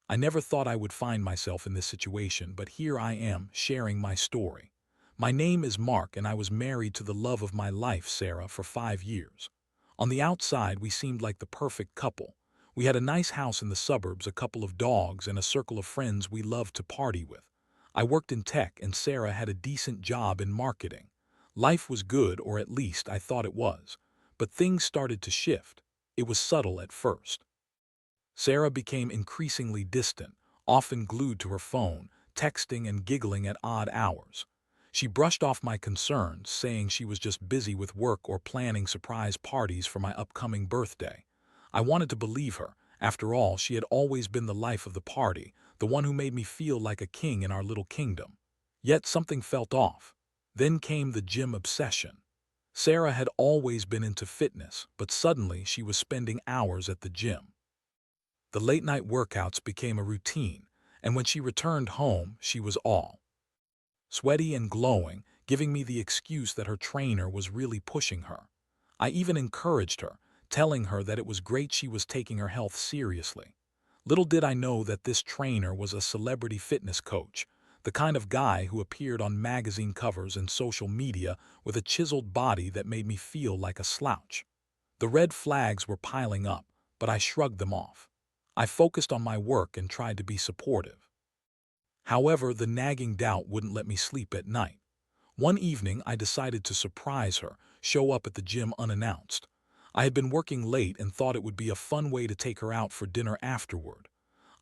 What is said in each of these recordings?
I never thought I would find myself in this situation, but here I am, sharing my story. My name is Mark, and I was married to the love of my life, Sarah, for 5 years. On the outside, we seemed like the perfect couple. We had a nice house in the suburbs, a couple of dogs, and a circle of friends we loved to party with. I worked in tech, and Sarah had a decent job in marketing. Life was good, or at least I thought it was. But things started to shift. It was subtle at first. Sarah became increasingly distant, often glued to her phone, texting and giggling at odd hours. She brushed off my concerns, saying she was just busy with work or planning surprise parties for my upcoming birthday. I wanted to believe her. After all, she had always been the life of the party, the one who made me feel like a king in our little kingdom. Yet something felt off. Then came the gym obsession. Sarah had always been into fitness, but suddenly she was spending hours at the gym. The late-night workouts became a routine, and when she returned home, she was all sweaty and glowing, giving me the excuse that her trainer was really pushing her. I even encouraged her, telling her that it was great she was taking her health seriously. Little did I know that this trainer was a celebrity fitness coach, the kind of guy who appeared on magazine covers and social media with a chiseled body that made me feel like a slouch. The red flags were piling up, but I shrugged them off. I focused on my work and tried to be supportive. However, the nagging doubt wouldn't let me sleep at night. One evening, I decided to surprise her, show up at the gym unannounced. I had been working late and thought it would be a fun way to take her out for dinner afterward.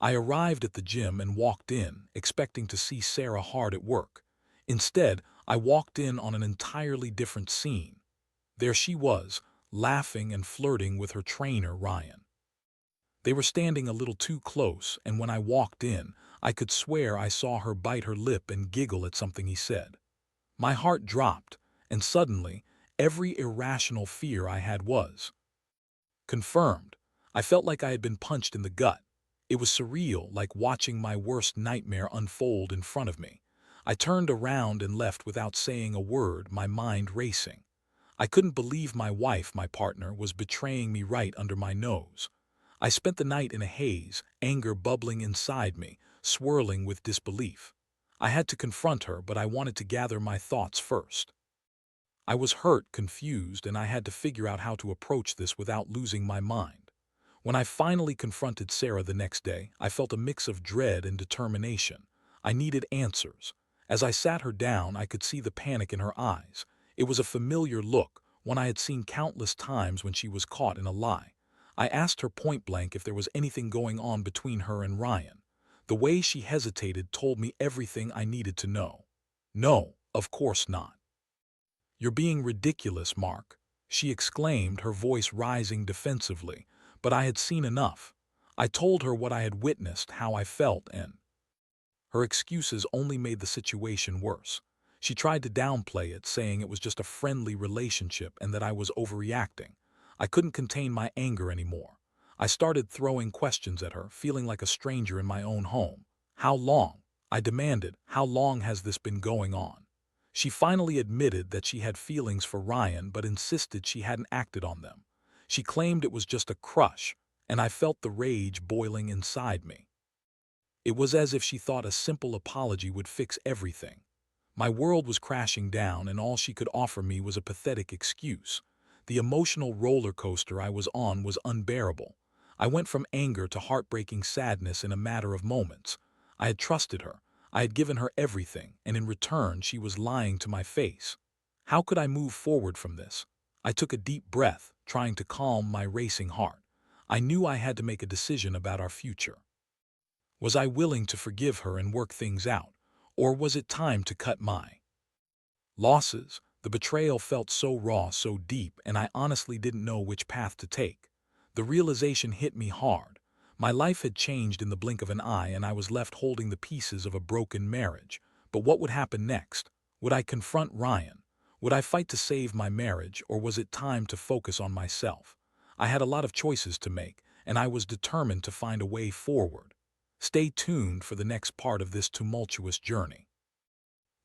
I arrived at the gym and walked in, expecting to see Sarah hard at work. Instead, I walked in on an entirely different scene. There she was, laughing and flirting with her trainer, Ryan. They were standing a little too close, and when I walked in, I could swear I saw her bite her lip and giggle at something he said. My heart dropped, and suddenly, every irrational fear I had was confirmed. I felt like I had been punched in the gut. It was surreal, like watching my worst nightmare unfold in front of me. I turned around and left without saying a word, my mind racing. I couldn't believe my wife, my partner, was betraying me right under my nose. I spent the night in a haze, anger bubbling inside me, swirling with disbelief. I had to confront her, but I wanted to gather my thoughts first. I was hurt, confused, and I had to figure out how to approach this without losing my mind. When I finally confronted Sarah the next day, I felt a mix of dread and determination. I needed answers. As I sat her down, I could see the panic in her eyes. It was a familiar look, one I had seen countless times when she was caught in a lie. I asked her point-blank if there was anything going on between her and Ryan. The way she hesitated told me everything I needed to know. No, of course not. "You're being ridiculous, Mark," she exclaimed, her voice rising defensively, but I had seen enough. I told her what I had witnessed, how I felt, and her excuses only made the situation worse. She tried to downplay it, saying it was just a friendly relationship and that I was overreacting. I couldn't contain my anger anymore. I started throwing questions at her, feeling like a stranger in my own home. "How long?" I demanded. "How long has this been going on?" She finally admitted that she had feelings for Ryan, but insisted she hadn't acted on them. She claimed it was just a crush, and I felt the rage boiling inside me. It was as if she thought a simple apology would fix everything. My world was crashing down, and all she could offer me was a pathetic excuse. The emotional roller coaster I was on was unbearable. I went from anger to heartbreaking sadness in a matter of moments. I had trusted her. I had given her everything, and in return she was lying to my face. How could I move forward from this? I took a deep breath, trying to calm my racing heart. I knew I had to make a decision about our future. Was I willing to forgive her and work things out, or was it time to cut my losses? The betrayal felt so raw, so deep, and I honestly didn't know which path to take. The realization hit me hard. My life had changed in the blink of an eye, and I was left holding the pieces of a broken marriage. But what would happen next? Would I confront Ryan? Would I fight to save my marriage, or was it time to focus on myself? I had a lot of choices to make, and I was determined to find a way forward. Stay tuned for the next part of this tumultuous journey.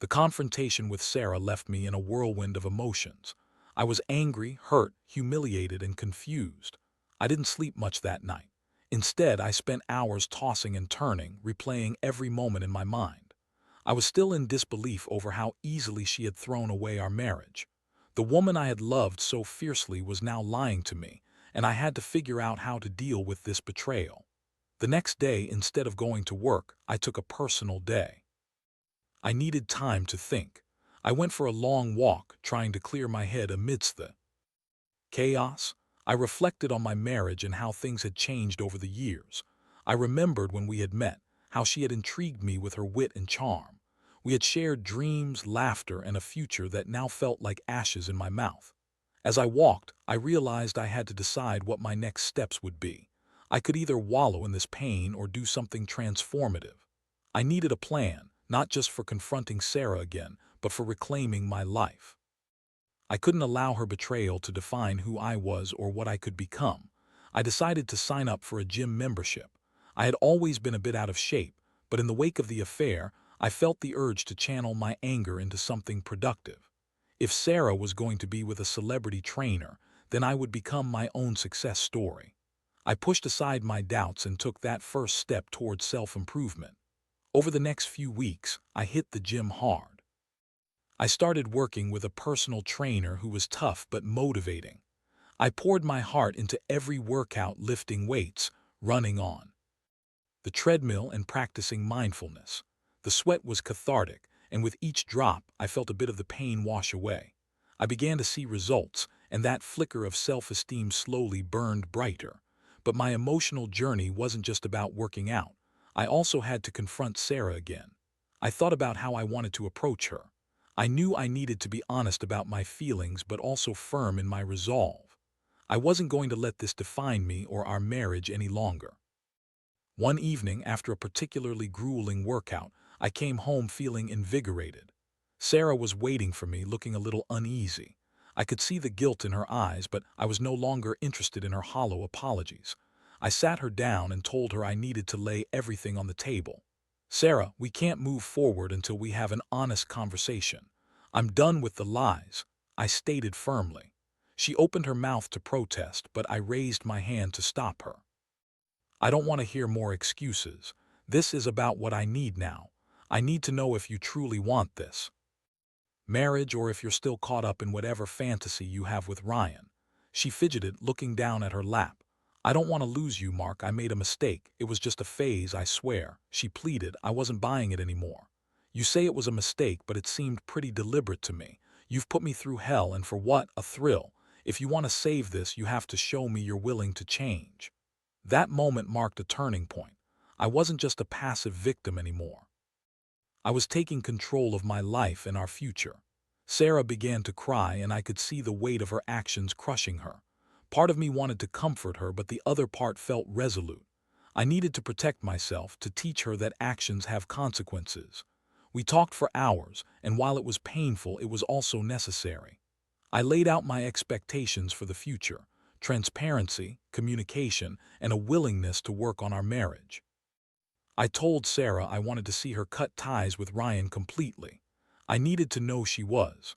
The confrontation with Sarah left me in a whirlwind of emotions. I was angry, hurt, humiliated, and confused. I didn't sleep much that night. Instead, I spent hours tossing and turning, replaying every moment in my mind. I was still in disbelief over how easily she had thrown away our marriage. The woman I had loved so fiercely was now lying to me, and I had to figure out how to deal with this betrayal. The next day, instead of going to work, I took a personal day. I needed time to think. I went for a long walk, trying to clear my head amidst the chaos. I reflected on my marriage and how things had changed over the years. I remembered when we had met, how she had intrigued me with her wit and charm. We had shared dreams, laughter, and a future that now felt like ashes in my mouth. As I walked, I realized I had to decide what my next steps would be. I could either wallow in this pain or do something transformative. I needed a plan, not just for confronting Sarah again, but for reclaiming my life. I couldn't allow her betrayal to define who I was or what I could become. I decided to sign up for a gym membership. I had always been a bit out of shape, but in the wake of the affair, I felt the urge to channel my anger into something productive. If Sarah was going to be with a celebrity trainer, then I would become my own success story. I pushed aside my doubts and took that first step towards self-improvement. Over the next few weeks, I hit the gym hard. I started working with a personal trainer who was tough but motivating. I poured my heart into every workout, lifting weights, running on the treadmill, and practicing mindfulness. The sweat was cathartic, and with each drop, I felt a bit of the pain wash away. I began to see results, and that flicker of self-esteem slowly burned brighter. But my emotional journey wasn't just about working out. I also had to confront Sarah again. I thought about how I wanted to approach her. I knew I needed to be honest about my feelings, but also firm in my resolve. I wasn't going to let this define me or our marriage any longer. One evening, after a particularly grueling workout, I came home feeling invigorated. Sarah was waiting for me, looking a little uneasy. I could see the guilt in her eyes, but I was no longer interested in her hollow apologies. I sat her down and told her I needed to lay everything on the table. "Sarah, we can't move forward until we have an honest conversation. I'm done with the lies," I stated firmly. She opened her mouth to protest, but I raised my hand to stop her. "I don't want to hear more excuses. This is about what I need now. I need to know if you truly want this marriage or if you're still caught up in whatever fantasy you have with Ryan." She fidgeted, looking down at her lap. "I don't want to lose you, Mark. I made a mistake. It was just a phase, I swear," she pleaded. I wasn't buying it anymore. "You say it was a mistake, but it seemed pretty deliberate to me. You've put me through hell, and for what? A thrill. If you want to save this, you have to show me you're willing to change." That moment marked a turning point. I wasn't just a passive victim anymore. I was taking control of my life and our future. Sarah began to cry, and I could see the weight of her actions crushing her. Part of me wanted to comfort her, but the other part felt resolute. I needed to protect myself, to teach her that actions have consequences. We talked for hours, and while it was painful, it was also necessary. I laid out my expectations for the future: transparency, communication, and a willingness to work on our marriage. I told Sarah I wanted to see her cut ties with Ryan completely. I needed to know she was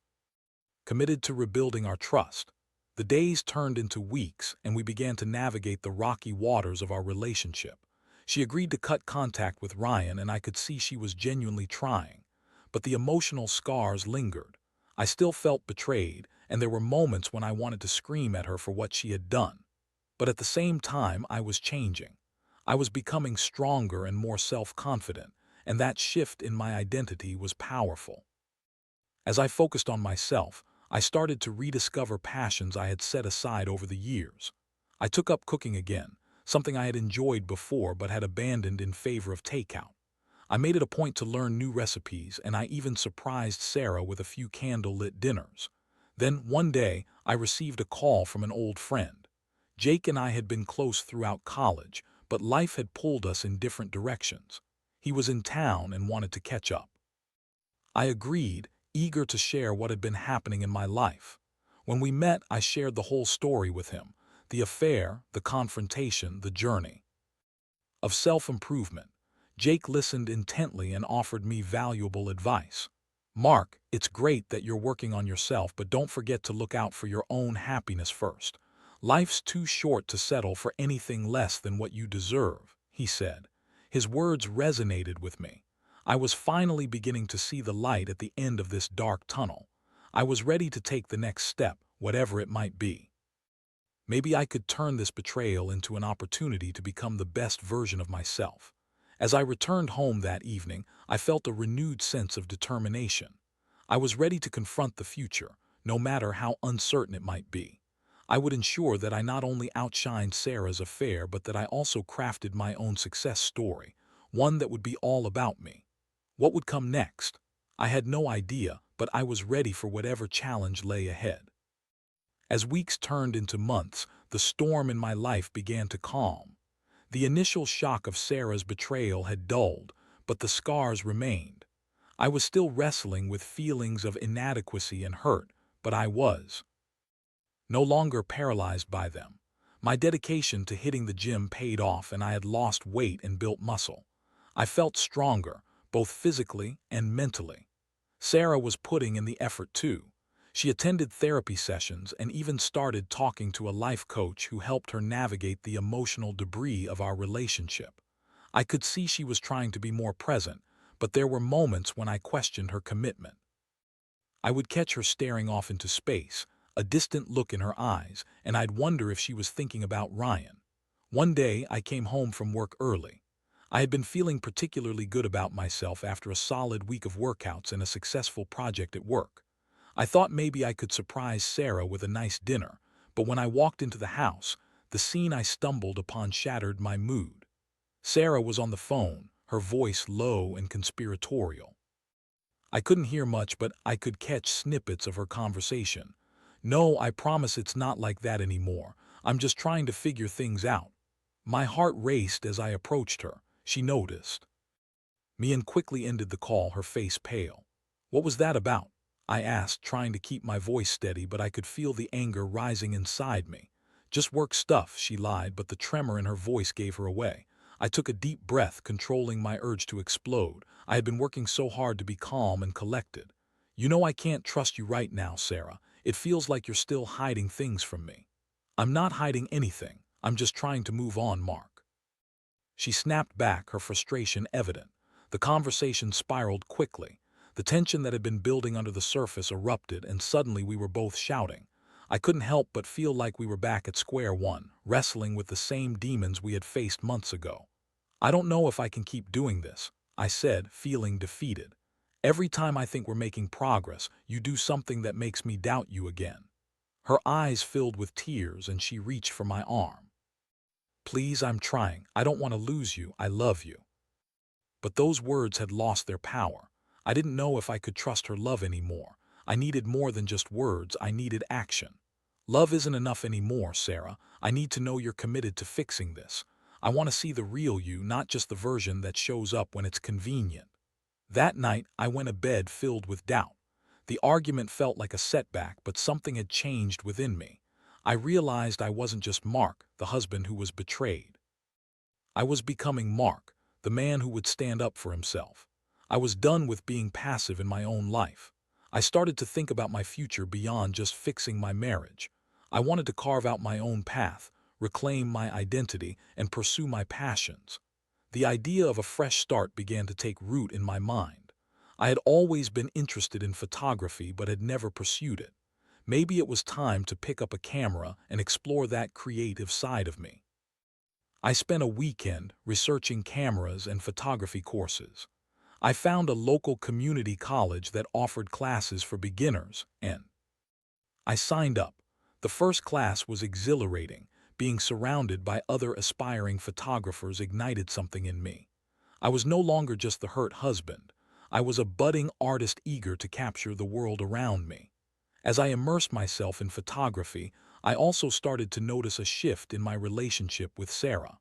committed to rebuilding our trust. The days turned into weeks, and we began to navigate the rocky waters of our relationship. She agreed to cut contact with Ryan, and I could see she was genuinely trying. But the emotional scars lingered. I still felt betrayed, and there were moments when I wanted to scream at her for what she had done. But at the same time, I was changing. I was becoming stronger and more self-confident, and that shift in my identity was powerful. As I focused on myself, I started to rediscover passions I had set aside over the years. I took up cooking again, something I had enjoyed before but had abandoned in favor of takeout. I made it a point to learn new recipes, and I even surprised Sarah with a few candle-lit dinners. Then, one day, I received a call from an old friend. Jake and I had been close throughout college, but life had pulled us in different directions. He was in town and wanted to catch up. I agreed, eager to share what had been happening in my life. When we met, I shared the whole story with him: the affair, the confrontation, the journey of self-improvement. Jake listened intently and offered me valuable advice. "Mark, it's great that you're working on yourself, but don't forget to look out for your own happiness first. "Life's too short to settle for anything less than what you deserve," he said. His words resonated with me. I was finally beginning to see the light at the end of this dark tunnel. I was ready to take the next step, whatever it might be. Maybe I could turn this betrayal into an opportunity to become the best version of myself. As I returned home that evening, I felt a renewed sense of determination. I was ready to confront the future, no matter how uncertain it might be. I would ensure that I not only outshined Sarah's affair, but that I also crafted my own success story, one that would be all about me. What would come next? I had no idea, but I was ready for whatever challenge lay ahead. As weeks turned into months, the storm in my life began to calm. The initial shock of Sarah's betrayal had dulled, but the scars remained. I was still wrestling with feelings of inadequacy and hurt, but I was no longer paralyzed by them. My dedication to hitting the gym paid off, and I had lost weight and built muscle. I felt stronger, both physically and mentally. Sarah was putting in the effort too. She attended therapy sessions and even started talking to a life coach who helped her navigate the emotional debris of our relationship. I could see she was trying to be more present, but there were moments when I questioned her commitment. I would catch her staring off into space, a distant look in her eyes, and I'd wonder if she was thinking about Ryan. One day, I came home from work early. I had been feeling particularly good about myself after a solid week of workouts and a successful project at work. I thought maybe I could surprise Sarah with a nice dinner, but when I walked into the house, the scene I stumbled upon shattered my mood. Sarah was on the phone, her voice low and conspiratorial. I couldn't hear much, but I could catch snippets of her conversation. "No, I promise it's not like that anymore. I'm just trying to figure things out." My heart raced as I approached her. She noticed me and quickly ended the call, her face pale. "What was that about?" I asked, trying to keep my voice steady, but I could feel the anger rising inside me. "Just work stuff," she lied, but the tremor in her voice gave her away. I took a deep breath, controlling my urge to explode. I had been working so hard to be calm and collected. "You know I can't trust you right now, Sarah. It feels like you're still hiding things from me." "I'm not hiding anything. I'm just trying to move on, Mark." She snapped back, her frustration evident. The conversation spiraled quickly. The tension that had been building under the surface erupted, and suddenly we were both shouting. I couldn't help but feel like we were back at square one, wrestling with the same demons we had faced months ago. "I don't know if I can keep doing this," I said, feeling defeated. "Every time I think we're making progress, you do something that makes me doubt you again." Her eyes filled with tears, and she reached for my arm. "Please, I'm trying. I don't want to lose you. I love you." But those words had lost their power. I didn't know if I could trust her love anymore. I needed more than just words. I needed action. "Love isn't enough anymore, Sarah. I need to know you're committed to fixing this. I want to see the real you, not just the version that shows up when it's convenient." That night, I went to bed filled with doubt. The argument felt like a setback, but something had changed within me. I realized I wasn't just Mark, the husband who was betrayed. I was becoming Mark, the man who would stand up for himself. I was done with being passive in my own life. I started to think about my future beyond just fixing my marriage. I wanted to carve out my own path, reclaim my identity, and pursue my passions. The idea of a fresh start began to take root in my mind. I had always been interested in photography but had never pursued it. Maybe it was time to pick up a camera and explore that creative side of me. I spent a weekend researching cameras and photography courses. I found a local community college that offered classes for beginners, and I signed up. The first class was exhilarating. Being surrounded by other aspiring photographers ignited something in me. I was no longer just the hurt husband. I was a budding artist eager to capture the world around me. As I immersed myself in photography, I also started to notice a shift in my relationship with Sarah.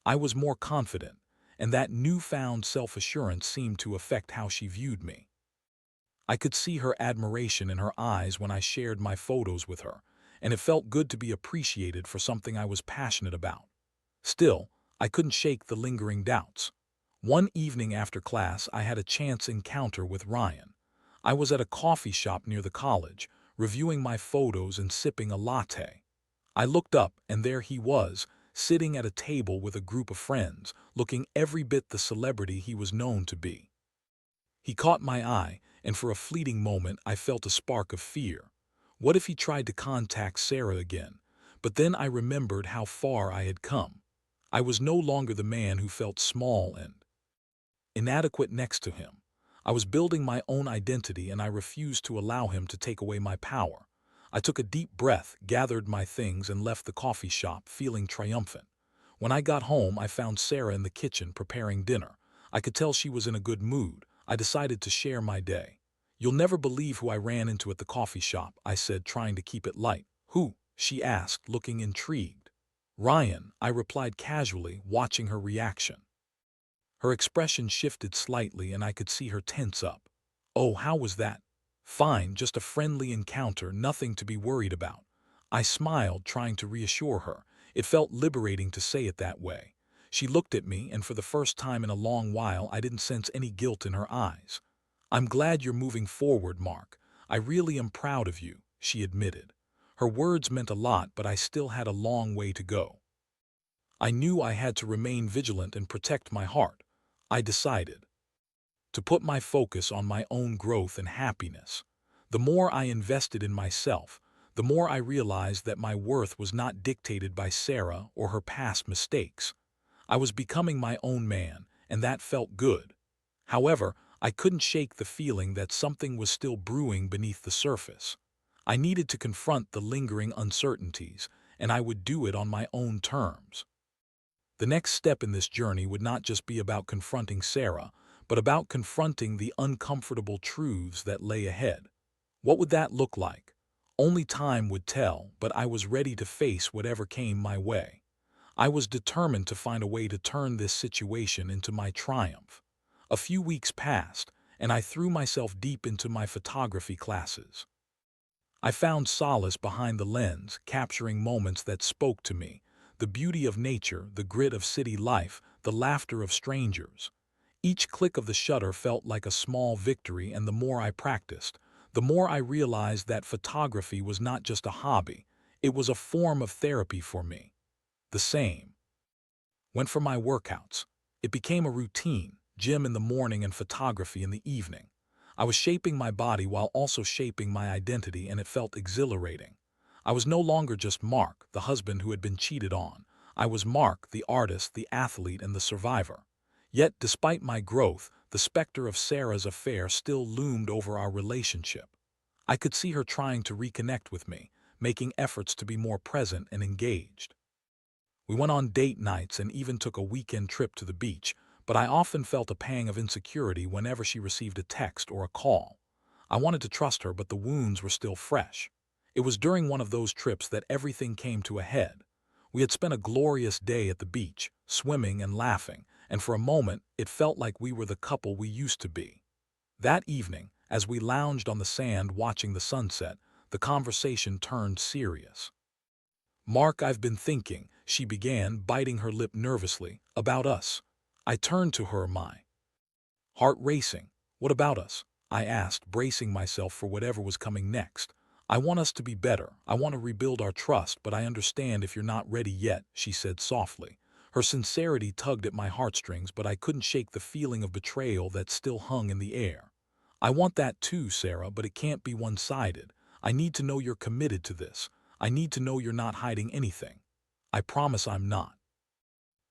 I was more confident, and that newfound self-assurance seemed to affect how she viewed me. I could see her admiration in her eyes when I shared my photos with her, and it felt good to be appreciated for something I was passionate about. Still, I couldn't shake the lingering doubts. One evening after class, I had a chance encounter with Ryan. I was at a coffee shop near the college, reviewing my photos and sipping a latte. I looked up, and there he was, sitting at a table with a group of friends, looking every bit the celebrity he was known to be. He caught my eye, and for a fleeting moment I felt a spark of fear. What if he tried to contact Sarah again? But then I remembered how far I had come. I was no longer the man who felt small and inadequate next to him. I was building my own identity, and I refused to allow him to take away my power. I took a deep breath, gathered my things, and left the coffee shop, feeling triumphant. When I got home, I found Sarah in the kitchen preparing dinner. I could tell she was in a good mood. I decided to share my day. "You'll never believe who I ran into at the coffee shop," I said, trying to keep it light. "Who?" she asked, looking intrigued. "Ryan," I replied casually, watching her reaction. Her expression shifted slightly, and I could see her tense up. "Oh, how was that?" "Fine, just a friendly encounter, nothing to be worried about." I smiled, trying to reassure her. It felt liberating to say it that way. She looked at me, and for the first time in a long while I didn't sense any guilt in her eyes. "I'm glad you're moving forward, Mark. I really am proud of you," she admitted. Her words meant a lot, but I still had a long way to go. I knew I had to remain vigilant and protect my heart. I decided to put my focus on my own growth and happiness. The more I invested in myself, the more I realized that my worth was not dictated by Sarah or her past mistakes. I was becoming my own man, and that felt good. However, I couldn't shake the feeling that something was still brewing beneath the surface. I needed to confront the lingering uncertainties, and I would do it on my own terms. The next step in this journey would not just be about confronting Sarah, but about confronting the uncomfortable truths that lay ahead. What would that look like? Only time would tell, but I was ready to face whatever came my way. I was determined to find a way to turn this situation into my triumph. A few weeks passed, and I threw myself deep into my photography classes. I found solace behind the lens, capturing moments that spoke to me: the beauty of nature, the grit of city life, the laughter of strangers. Each click of the shutter felt like a small victory, and the more I practiced, the more I realized that photography was not just a hobby, it was a form of therapy for me. The same went for my workouts. It became a routine: gym in the morning and photography in the evening. I was shaping my body while also shaping my identity, and it felt exhilarating. I was no longer just Mark, the husband who had been cheated on. I was Mark, the artist, the athlete, and the survivor. Yet, despite my growth, the specter of Sarah's affair still loomed over our relationship. I could see her trying to reconnect with me, making efforts to be more present and engaged. We went on date nights and even took a weekend trip to the beach, but I often felt a pang of insecurity whenever she received a text or a call. I wanted to trust her, but the wounds were still fresh. It was during one of those trips that everything came to a head. We had spent a glorious day at the beach, swimming and laughing, and for a moment it felt like we were the couple we used to be. That evening, as we lounged on the sand watching the sunset, the conversation turned serious. "Mark, I've been thinking," she began, biting her lip nervously, "about us." I turned to her, my heart racing. "What about us?" I asked, bracing myself for whatever was coming next. "I want us to be better. I want to rebuild our trust, but I understand if you're not ready yet," she said softly. Her sincerity tugged at my heartstrings, but I couldn't shake the feeling of betrayal that still hung in the air. "I want that too, Sarah, but it can't be one-sided. I need to know you're committed to this. I need to know you're not hiding anything." "I promise I'm not,"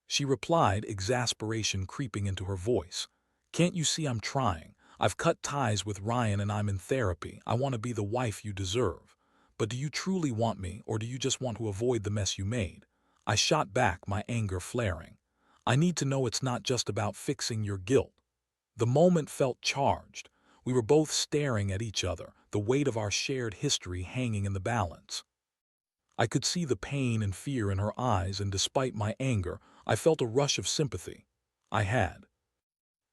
she replied, exasperation creeping into her voice. "Can't you see I'm trying? I've cut ties with Ryan and I'm in therapy. I want to be the wife you deserve. But do you truly want me, or do you just want to avoid the mess you made?" I shot back, my anger flaring. "I need to know it's not just about fixing your guilt." The moment felt charged. We were both staring at each other, the weight of our shared history hanging in the balance. I could see the pain and fear in her eyes, and despite my anger, I felt a rush of sympathy. I had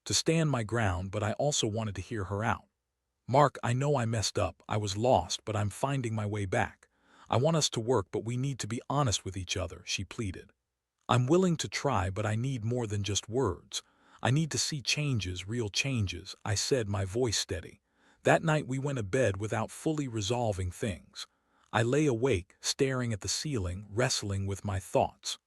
to stand my ground, but I also wanted to hear her out. "Mark, I know I messed up. I was lost, but I'm finding my way back. I want us to work, but we need to be honest with each other," she pleaded. "I'm willing to try, but I need more than just words. I need to see changes, real changes," I said, my voice steady. That night we went to bed without fully resolving things. I lay awake, staring at the ceiling, wrestling with my thoughts.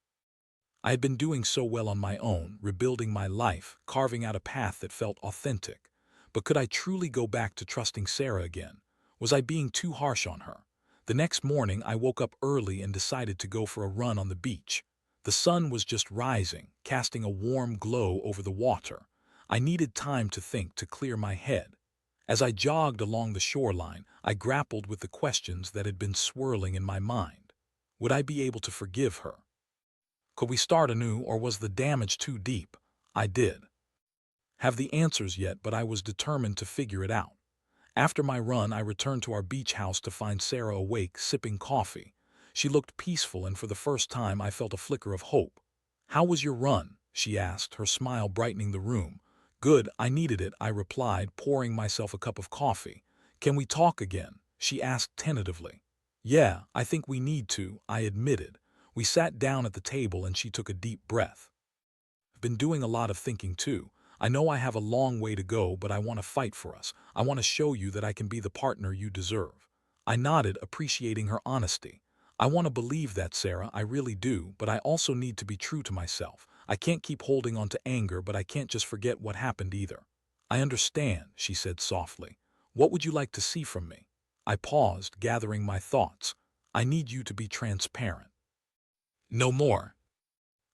I had been doing so well on my own, rebuilding my life, carving out a path that felt authentic. But could I truly go back to trusting Sarah again? Was I being too harsh on her? The next morning, I woke up early and decided to go for a run on the beach. The sun was just rising, casting a warm glow over the water. I needed time to think, to clear my head. As I jogged along the shoreline, I grappled with the questions that had been swirling in my mind. Would I be able to forgive her? Could we start anew, or was the damage too deep? I did have the answers yet, but I was determined to figure it out. After my run, I returned to our beach house to find Sarah awake, sipping coffee. She looked peaceful, and for the first time I felt a flicker of hope. "How was your run?" she asked, her smile brightening the room. "Good, I needed it," I replied, pouring myself a cup of coffee. "Can we talk again?" she asked tentatively. "Yeah, I think we need to," I admitted. We sat down at the table and she took a deep breath. "I've been doing a lot of thinking too. I know I have a long way to go, but I want to fight for us. I want to show you that I can be the partner you deserve." I nodded, appreciating her honesty. "I want to believe that, Sarah, I really do, but I also need to be true to myself. I can't keep holding on to anger, but I can't just forget what happened either." "I understand," she said softly. "What would you like to see from me?" I paused, gathering my thoughts. "I need you to be transparent. No more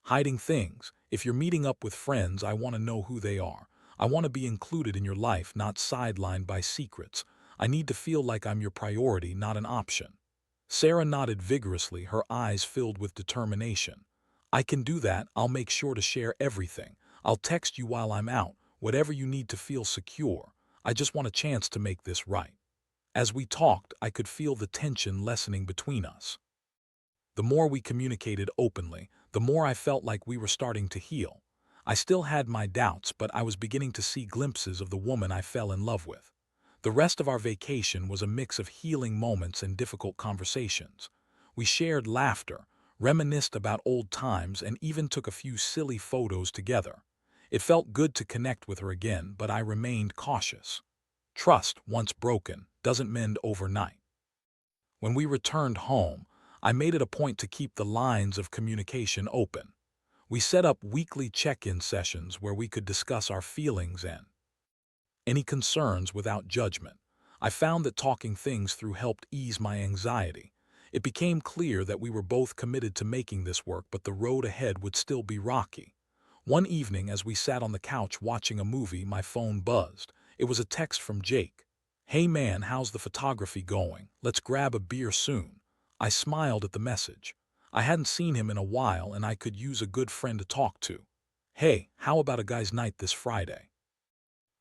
hiding things. If you're meeting up with friends, I want to know who they are. I want to be included in your life, not sidelined by secrets. I need to feel like I'm your priority, not an option." Sarah nodded vigorously, her eyes filled with determination. "I can do that. I'll make sure to share everything. I'll text you while I'm out, whatever you need to feel secure. I just want a chance to make this right." As we talked, I could feel the tension lessening between us. The more we communicated openly, the more I felt like we were starting to heal. I still had my doubts, but I was beginning to see glimpses of the woman I fell in love with. The rest of our vacation was a mix of healing moments and difficult conversations. We shared laughter, reminisced about old times, and even took a few silly photos together. It felt good to connect with her again, but I remained cautious. Trust, once broken, doesn't mend overnight. When we returned home, I made it a point to keep the lines of communication open. We set up weekly check-in sessions where we could discuss our feelings and any concerns without judgment. I found that talking things through helped ease my anxiety. It became clear that we were both committed to making this work, but the road ahead would still be rocky. One evening, as we sat on the couch watching a movie, my phone buzzed. It was a text from Jake. "Hey man, how's the photography going? Let's grab a beer soon." I smiled at the message. I hadn't seen him in a while, and I could use a good friend to talk to. "Hey, how about a guy's night this Friday?"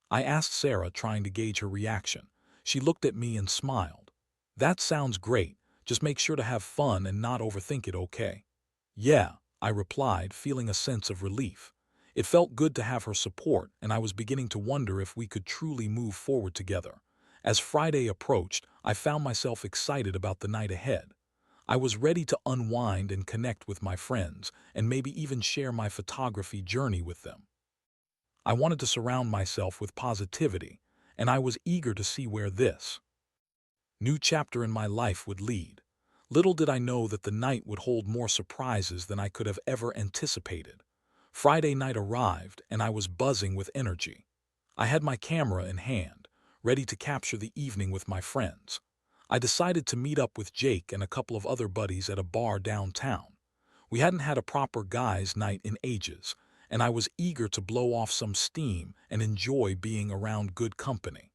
I asked Sarah, trying to gauge her reaction. She looked at me and smiled. "That sounds great. Just make sure to have fun and not overthink it, okay?" "Yeah," I replied, feeling a sense of relief. It felt good to have her support, and I was beginning to wonder if we could truly move forward together. As Friday approached, I found myself excited about the night ahead. I was ready to unwind and connect with my friends, and maybe even share my photography journey with them. I wanted to surround myself with positivity, and I was eager to see where this new chapter in my life would lead. Little did I know that the night would hold more surprises than I could have ever anticipated. Friday night arrived, and I was buzzing with energy. I had my camera in hand, ready to capture the evening with my friends. I decided to meet up with Jake and a couple of other buddies at a bar downtown. We hadn't had a proper guys' night in ages, and I was eager to blow off some steam and enjoy being around good company.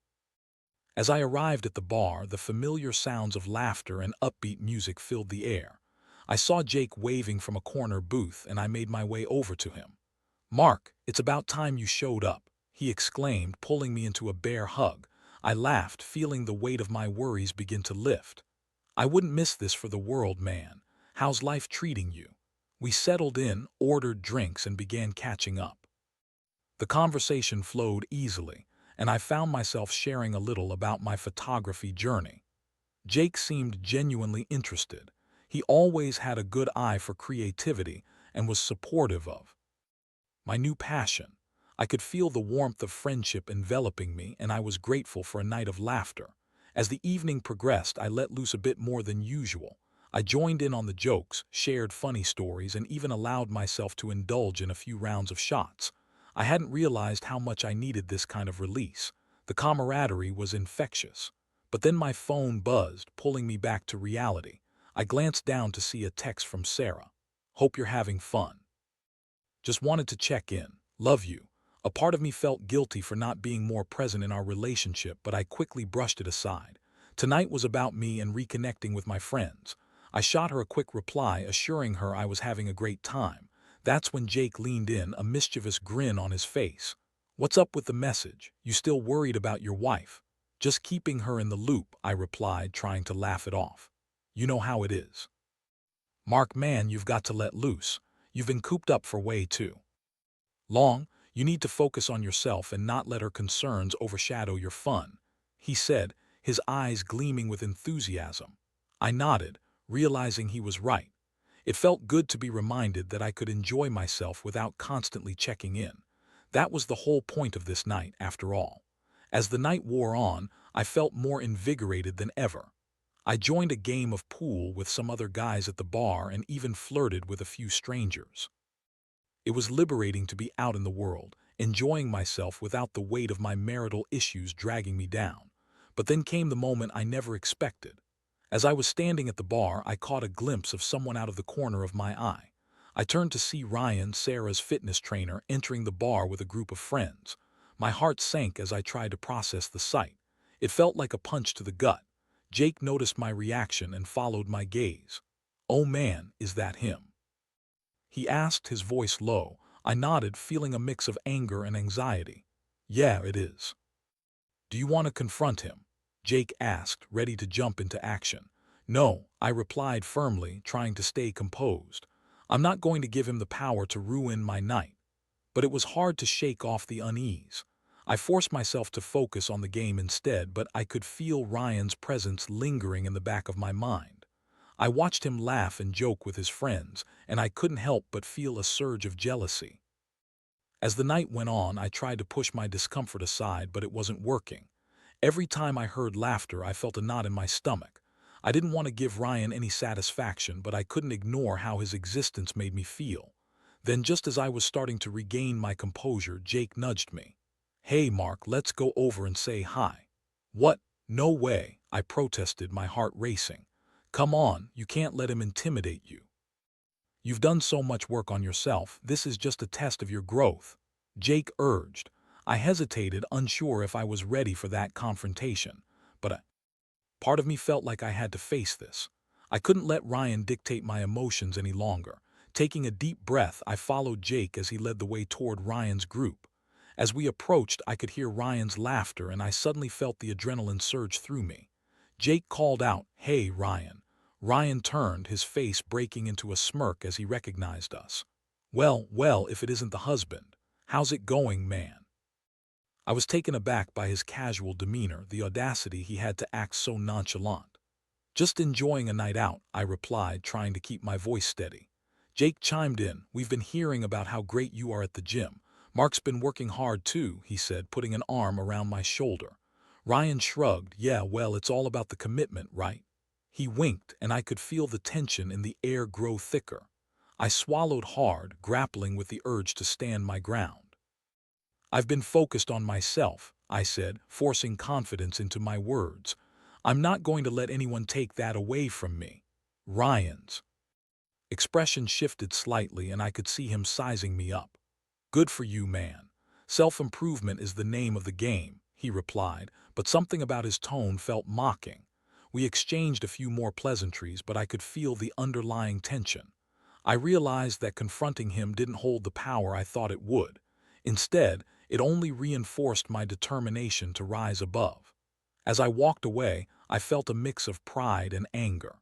As I arrived at the bar, the familiar sounds of laughter and upbeat music filled the air. I saw Jake waving from a corner booth, and I made my way over to him. "Mark, it's about time you showed up," he exclaimed, pulling me into a bear hug. I laughed, feeling the weight of my worries begin to lift. "I wouldn't miss this for the world, man. How's life treating you?" We settled in, ordered drinks, and began catching up. The conversation flowed easily, and I found myself sharing a little about my photography journey. Jake seemed genuinely interested. He always had a good eye for creativity and was supportive of my new passion. I could feel the warmth of friendship enveloping me, and I was grateful for a night of laughter. As the evening progressed, I let loose a bit more than usual. I joined in on the jokes, shared funny stories, and even allowed myself to indulge in a few rounds of shots. I hadn't realized how much I needed this kind of release. The camaraderie was infectious. But then my phone buzzed, pulling me back to reality. I glanced down to see a text from Sarah. "Hope you're having fun. Just wanted to check in. Love you." A part of me felt guilty for not being more present in our relationship, but I quickly brushed it aside. Tonight was about me and reconnecting with my friends. I shot her a quick reply, assuring her I was having a great time. That's when Jake leaned in, a mischievous grin on his face. "What's up with the message? You still worried about your wife?" "Just keeping her in the loop," I replied, trying to laugh it off. "You know how it is. Mark, man, you've got to let loose. You've been cooped up for way too long. You need to focus on yourself and not let her concerns overshadow your fun," he said, his eyes gleaming with enthusiasm. I nodded, realizing he was right. It felt good to be reminded that I could enjoy myself without constantly checking in. That was the whole point of this night, after all. As the night wore on, I felt more invigorated than ever. I joined a game of pool with some other guys at the bar and even flirted with a few strangers. It was liberating to be out in the world, enjoying myself without the weight of my marital issues dragging me down. But then came the moment I never expected. As I was standing at the bar, I caught a glimpse of someone out of the corner of my eye. I turned to see Ryan, Sarah's fitness trainer, entering the bar with a group of friends. My heart sank as I tried to process the sight. It felt like a punch to the gut. Jake noticed my reaction and followed my gaze. "Oh man, is that him?" he asked, his voice low. I nodded, feeling a mix of anger and anxiety. "Yeah, it is." "Do you want to confront him?" Jake asked, ready to jump into action. "No," I replied firmly, trying to stay composed. "I'm not going to give him the power to ruin my night." But it was hard to shake off the unease. I forced myself to focus on the game instead, but I could feel Ryan's presence lingering in the back of my mind. I watched him laugh and joke with his friends, and I couldn't help but feel a surge of jealousy. As the night went on, I tried to push my discomfort aside, but it wasn't working. Every time I heard laughter, I felt a knot in my stomach. I didn't want to give Ryan any satisfaction, but I couldn't ignore how his existence made me feel. Then, just as I was starting to regain my composure, Jake nudged me. "Hey, Mark, let's go over and say hi." "What? No way," I protested, my heart racing. "Come on, you can't let him intimidate you. You've done so much work on yourself, this is just a test of your growth," Jake urged. I hesitated, unsure if I was ready for that confrontation, but a part of me felt like I had to face this. I couldn't let Ryan dictate my emotions any longer. Taking a deep breath, I followed Jake as he led the way toward Ryan's group. As we approached, I could hear Ryan's laughter, and I suddenly felt the adrenaline surge through me. Jake called out, "Hey, Ryan." Ryan turned, his face breaking into a smirk as he recognized us. Well, if it isn't the husband. How's it going, man?" I was taken aback by his casual demeanor, the audacity he had to act so nonchalant. "Just enjoying a night out," I replied, trying to keep my voice steady. Jake chimed in, "We've been hearing about how great you are at the gym. Mark's been working hard too," he said, putting an arm around my shoulder. Ryan shrugged. "Yeah, well, it's all about the commitment, right?" He winked, and I could feel the tension in the air grow thicker. I swallowed hard, grappling with the urge to stand my ground. "I've been focused on myself," I said, forcing confidence into my words. "I'm not going to let anyone take that away from me." Ryan's expression shifted slightly, and I could see him sizing me up. "Good for you, man. Self-improvement is the name of the game," he replied, but something about his tone felt mocking. We exchanged a few more pleasantries, but I could feel the underlying tension. I realized that confronting him didn't hold the power I thought it would. Instead, it only reinforced my determination to rise above. As I walked away, I felt a mix of pride and anger.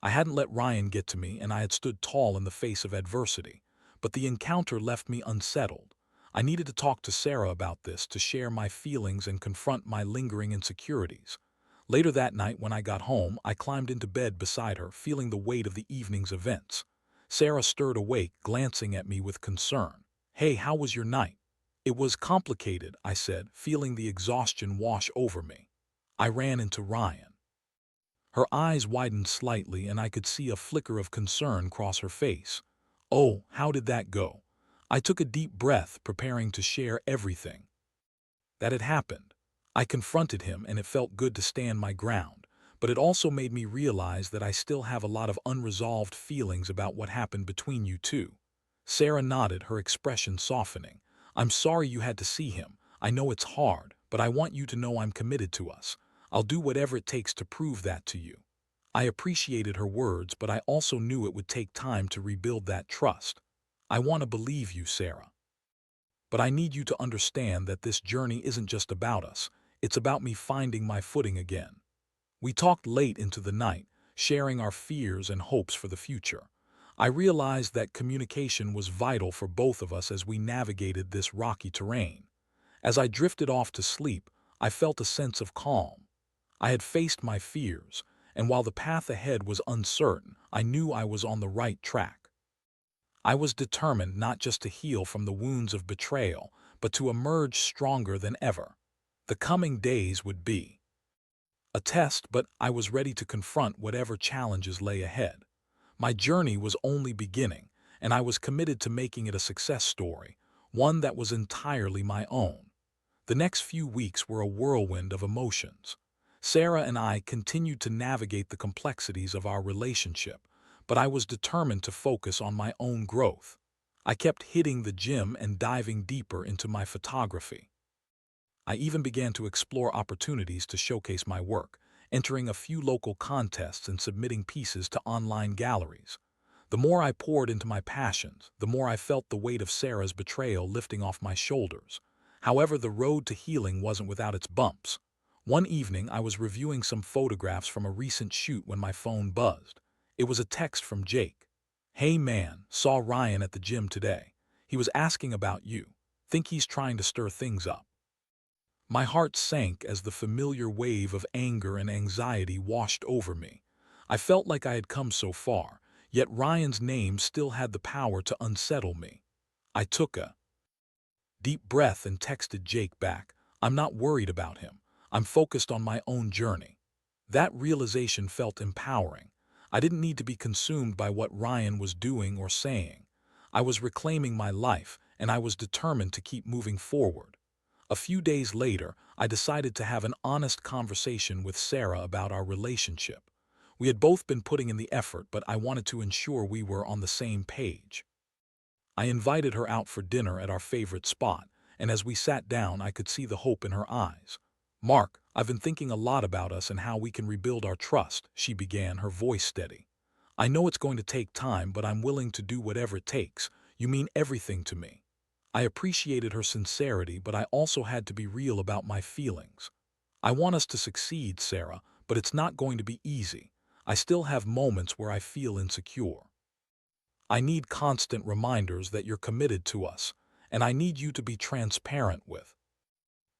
I hadn't let Ryan get to me, and I had stood tall in the face of adversity. But the encounter left me unsettled. I needed to talk to Sarah about this, to share my feelings and confront my lingering insecurities. Later that night, when I got home, I climbed into bed beside her, feeling the weight of the evening's events. Sarah stirred awake, glancing at me with concern. "Hey, how was your night?" "It was complicated," I said, feeling the exhaustion wash over me. I ran into Ryan. Her eyes widened slightly and I could see a flicker of concern cross her face. Oh, how did that go? I took a deep breath, preparing to share everything that had happened. I confronted him and it felt good to stand my ground, but it also made me realize that I still have a lot of unresolved feelings about what happened between you two. Sarah nodded, her expression softening. I'm sorry you had to see him. I know it's hard, but I want you to know I'm committed to us. I'll do whatever it takes to prove that to you. I appreciated her words, but I also knew it would take time to rebuild that trust. I want to believe you, Sarah. But I need you to understand that this journey isn't just about us. It's about me finding my footing again. We talked late into the night, sharing our fears and hopes for the future. I realized that communication was vital for both of us as we navigated this rocky terrain. As I drifted off to sleep, I felt a sense of calm. I had faced my fears, and while the path ahead was uncertain, I knew I was on the right track. I was determined not just to heal from the wounds of betrayal, but to emerge stronger than ever. The coming days would be a test, but I was ready to confront whatever challenges lay ahead. My journey was only beginning, and I was committed to making it a success story, one that was entirely my own. The next few weeks were a whirlwind of emotions. Sarah and I continued to navigate the complexities of our relationship, but I was determined to focus on my own growth. I kept hitting the gym and diving deeper into my photography. I even began to explore opportunities to showcase my work, entering a few local contests and submitting pieces to online galleries. The more I poured into my passions, the more I felt the weight of Sarah's betrayal lifting off my shoulders. However, the road to healing wasn't without its bumps. One evening, I was reviewing some photographs from a recent shoot when my phone buzzed. It was a text from Jake. Hey man, saw Ryan at the gym today. He was asking about you. Think he's trying to stir things up. My heart sank as the familiar wave of anger and anxiety washed over me. I felt like I had come so far, yet Ryan's name still had the power to unsettle me. I took a deep breath and texted Jake back. I'm not worried about him. I'm focused on my own journey. That realization felt empowering. I didn't need to be consumed by what Ryan was doing or saying. I was reclaiming my life, and I was determined to keep moving forward. A few days later, I decided to have an honest conversation with Sarah about our relationship. We had both been putting in the effort, but I wanted to ensure we were on the same page. I invited her out for dinner at our favorite spot, and as we sat down, I could see the hope in her eyes. Mark, I've been thinking a lot about us and how we can rebuild our trust, she began, her voice steady. I know it's going to take time, but I'm willing to do whatever it takes. You mean everything to me. I appreciated her sincerity, but I also had to be real about my feelings. I want us to succeed, Sarah, but it's not going to be easy. I still have moments where I feel insecure. I need constant reminders that you're committed to us, and I need you to be transparent with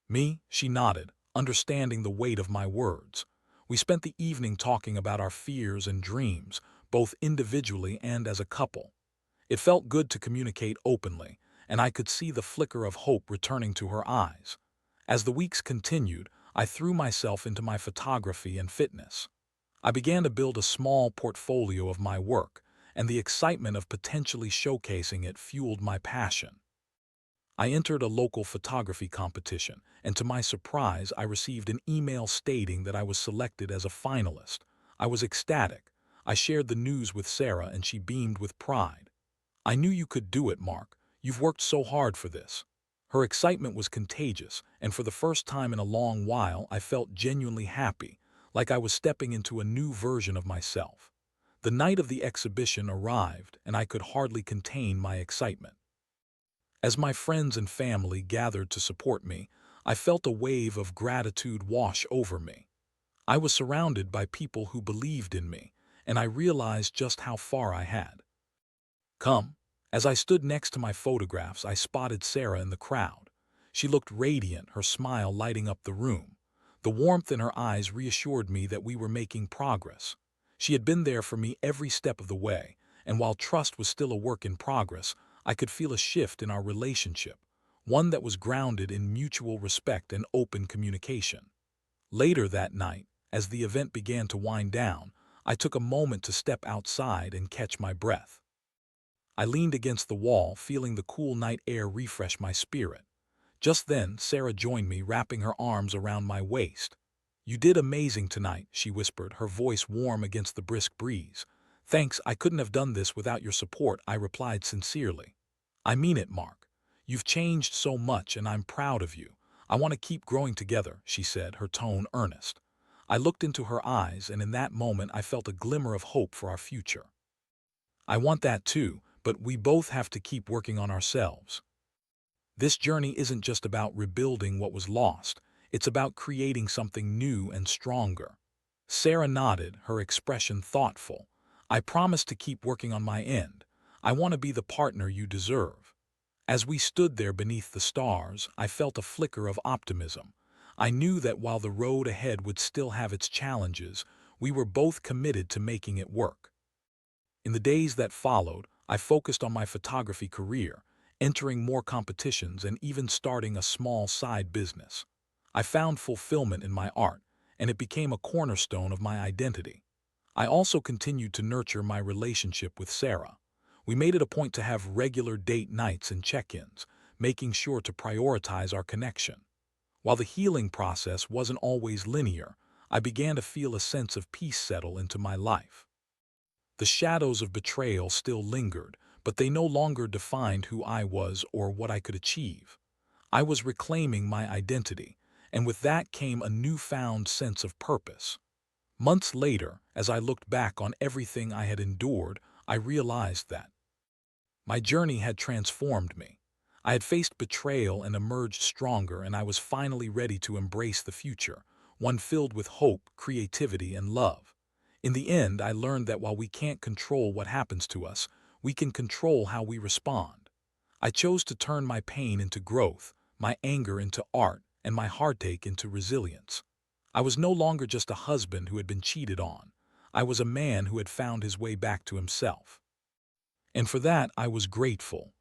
me. She nodded, understanding the weight of my words. We spent the evening talking about our fears and dreams, both individually and as a couple. It felt good to communicate openly, and I could see the flicker of hope returning to her eyes. As the weeks continued, I threw myself into my photography and fitness. I began to build a small portfolio of my work, and the excitement of potentially showcasing it fueled my passion. I entered a local photography competition, and to my surprise, I received an email stating that I was selected as a finalist. I was ecstatic. I shared the news with Sarah, and she beamed with pride. I knew you could do it, Mark. You've worked so hard for this. Her excitement was contagious, and for the first time in a long while, I felt genuinely happy, like I was stepping into a new version of myself. The night of the exhibition arrived, and I could hardly contain my excitement. As my friends and family gathered to support me, I felt a wave of gratitude wash over me. I was surrounded by people who believed in me, and I realized just how far I had come. As I stood next to my photographs, I spotted Sarah in the crowd. She looked radiant, her smile lighting up the room. The warmth in her eyes reassured me that we were making progress. She had been there for me every step of the way, and while trust was still a work in progress, I could feel a shift in our relationship, one that was grounded in mutual respect and open communication. Later that night, as the event began to wind down, I took a moment to step outside and catch my breath. I leaned against the wall, feeling the cool night air refresh my spirit. Just then, Sarah joined me, wrapping her arms around my waist. "You did amazing tonight," she whispered, her voice warm against the brisk breeze. "Thanks, I couldn't have done this without your support," I replied sincerely. "I mean it, Mark. You've changed so much and I'm proud of you. I want to keep growing together," she said, her tone earnest. I looked into her eyes, and in that moment I felt a glimmer of hope for our future. "I want that too, but we both have to keep working on ourselves. This journey isn't just about rebuilding what was lost, it's about creating something new and stronger." Sarah nodded, her expression thoughtful. "I promise to keep working on my end. I want to be the partner you deserve." As we stood there beneath the stars, I felt a flicker of optimism. I knew that while the road ahead would still have its challenges, we were both committed to making it work. In the days that followed, I focused on my photography career, entering more competitions and even starting a small side business. I found fulfillment in my art, and it became a cornerstone of my identity. I also continued to nurture my relationship with Sarah. We made it a point to have regular date nights and check-ins, making sure to prioritize our connection. While the healing process wasn't always linear, I began to feel a sense of peace settle into my life. The shadows of betrayal still lingered, but they no longer defined who I was or what I could achieve. I was reclaiming my identity, and with that came a newfound sense of purpose. Months later, as I looked back on everything I had endured, I realized that my journey had transformed me. I had faced betrayal and emerged stronger, and I was finally ready to embrace the future, one filled with hope, creativity, and love. In the end, I learned that while we can't control what happens to us, we can control how we respond. I chose to turn my pain into growth, my anger into art, and my heartache into resilience. I was no longer just a husband who had been cheated on. I was a man who had found his way back to himself. And for that, I was grateful.